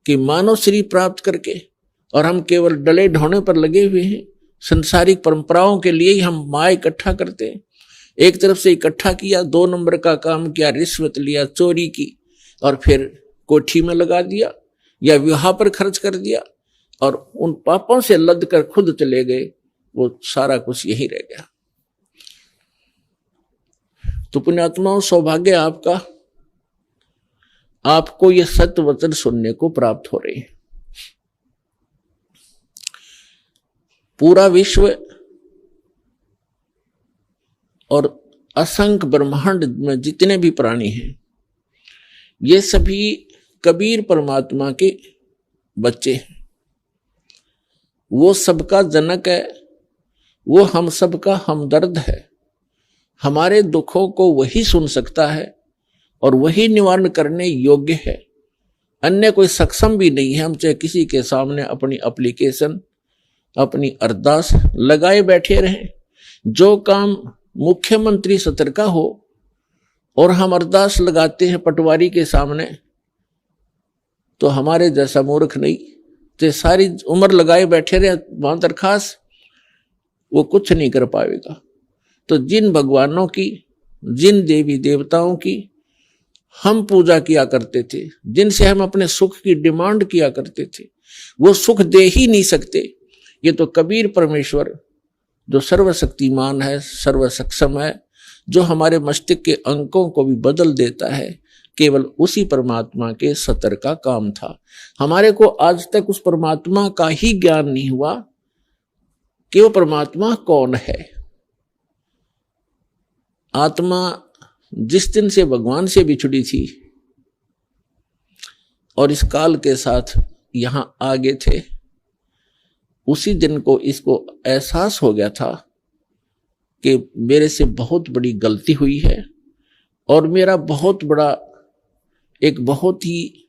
कि मानव शरीर प्राप्त करके और हम केवल डले ढोने पर लगे हुए हैं। संसारिक परंपराओं के लिए ही हम माया इकट्ठा करते हैं। एक तरफ से इकट्ठा किया, 2 नंबर का काम किया, रिश्वत लिया, चोरी की और फिर कोठी में लगा दिया या विवाह पर खर्च कर दिया और उन पापों से लद कर खुद चले गए। वो सारा कुछ यही रह गया। तो पुण्यात्माओं, सौभाग्य आपका, आपको ये सत्य वचन सुनने को प्राप्त हो रहे हैं। पूरा विश्व और असंख्य ब्रह्मांड में जितने भी प्राणी हैं, ये सभी कबीर परमात्मा के बच्चे हैं। वो सबका जनक है, वो हम सबका हमदर्द है। हमारे दुखों को वही सुन सकता है और वही निवारण करने योग्य है। अन्य कोई सक्षम भी नहीं है। हम चाहे किसी के सामने अपनी एप्लीकेशन, अपनी अरदास लगाए बैठे रहें, जो काम मुख्यमंत्री सत्र का हो और हम अरदास लगाते हैं पटवारी के सामने, तो हमारे जैसा मूर्ख नहीं, तो सारी उम्र लगाए बैठे रहे वहां दरखास्त, वो कुछ नहीं कर पाएगा। तो जिन भगवानों की, जिन देवी देवताओं की हम पूजा किया करते थे, जिनसे हम अपने सुख की डिमांड किया करते थे, वो सुख दे ही नहीं सकते। ये तो कबीर परमेश्वर जो सर्वशक्तिमान है, सर्व सक्षम है, जो हमारे मस्तिष्क के अंकों को भी बदल देता है, केवल उसी परमात्मा के सतर का काम था। हमारे को आज तक उस परमात्मा का ही ज्ञान नहीं हुआ कि वो परमात्मा कौन है। आत्मा जिस दिन से भगवान से बिछड़ी थी और इस काल के साथ यहां आगे थे, उसी दिन को इसको एहसास हो गया था कि मेरे से बहुत बड़ी गलती हुई है और मेरा बहुत बड़ा, एक बहुत ही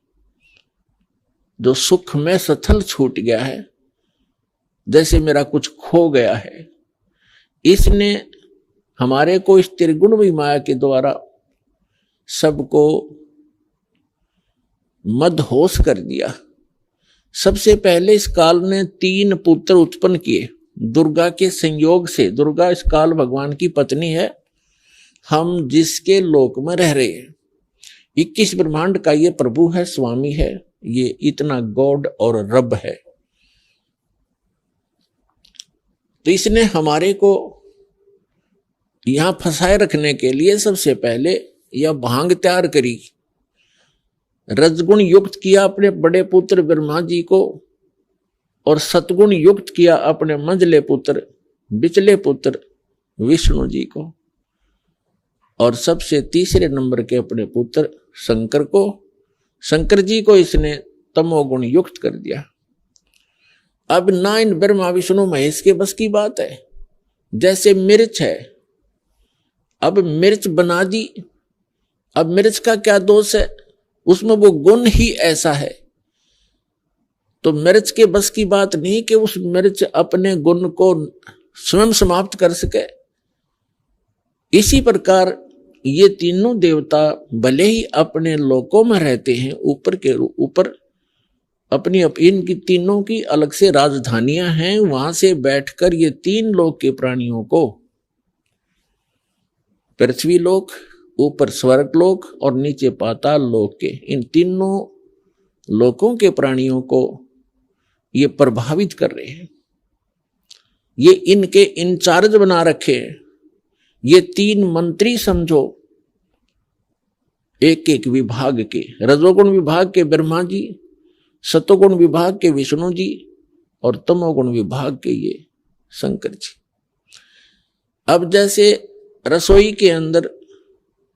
जो सुख में सथल छूट गया है, जैसे मेरा कुछ खो गया है। इसने हमारे को इस त्रिगुण माया के द्वारा सबको मदहोश कर दिया। सबसे पहले इस काल ने 3 पुत्र उत्पन्न किए दुर्गा के संयोग से। दुर्गा इस काल भगवान की पत्नी है, हम जिसके लोक में रह रहे हैं। 21 ब्रह्मांड का ये प्रभु है, स्वामी है, ये इतना गॉड और रब है। तो इसने हमारे को यहां फंसाए रखने के लिए सबसे पहले यह भांग तैयार करी, रजगुण युक्त किया अपने बड़े पुत्र ब्रह्मा जी को और सतगुण युक्त किया अपने मंझले पुत्र, बिचले पुत्र विष्णु जी को, और सबसे तीसरे नंबर के अपने पुत्र शंकर को, शंकर जी को इसने तमोगुण युक्त कर दिया। अब ना इन ब्रह्मा विष्णु महेश के बस की बात है। जैसे मिर्च है, अब मिर्च बना दी, अब मिर्च का क्या दोष है, उसमें वो गुण ही ऐसा है। तो मिर्च के बस की बात नहीं कि उस मिर्च अपने गुण को स्वयं समाप्त कर सके। इसी प्रकार ये तीनों देवता भले ही अपने लोकों में रहते हैं, ऊपर के ऊपर अपनी इनकी तीनों की अलग से राजधानियां हैं, वहां से बैठकर ये 3 लोक के प्राणियों को, पृथ्वी लोक, ऊपर स्वर्ग लोक और नीचे पाताल लोक के, इन तीनों लोकों के प्राणियों को ये प्रभावित कर रहे हैं। ये इनके इंचार्ज बना रखे हैं। ये 3 मंत्री समझो, एक एक विभाग के, रजोगुण विभाग के ब्रह्मा जी, सतोगुण विभाग के विष्णु जी और तमोगुण विभाग के ये शंकर जी। अब जैसे रसोई के अंदर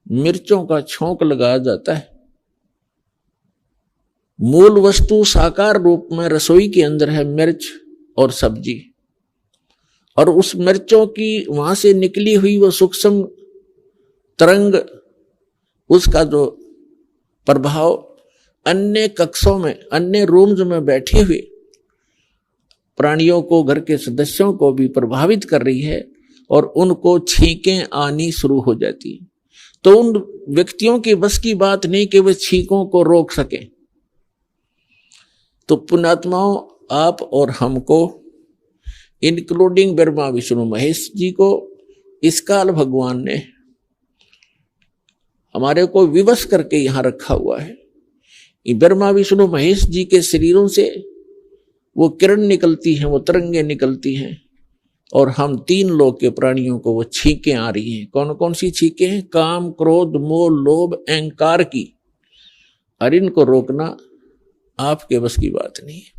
मिर्चों का छोंक लगाया जाता है, मूल वस्तु साकार रूप में रसोई के अंदर है मिर्च और सब्जी, और उस मिर्चों की वहां से निकली हुई वो सूक्ष्म तरंग, उसका जो प्रभाव अन्य कक्षों में, अन्य रूम्स में बैठे हुए प्राणियों को, घर के सदस्यों को भी प्रभावित कर रही है और उनको छींकें आनी शुरू हो जाती। तो उन व्यक्तियों की बस की बात नहीं कि वे छींकों को रोक सकें। तो पुण्यात्माओं, आप और हमको, इंक्लूडिंग ब्रह्मा विष्णु महेश जी को, इस काल भगवान ने हमारे को विवश करके यहां रखा हुआ है। ब्रह्मा विष्णु महेश जी के शरीरों से वो किरण निकलती हैं, वो तरंगे निकलती हैं, और हम तीन लोक के प्राणियों को वो छींकें आ रही हैं। कौन कौन सी छींकें हैं? काम, क्रोध, मोह, लोभ, अहंकार की। और इनको रोकना आपके बस की बात नहीं है।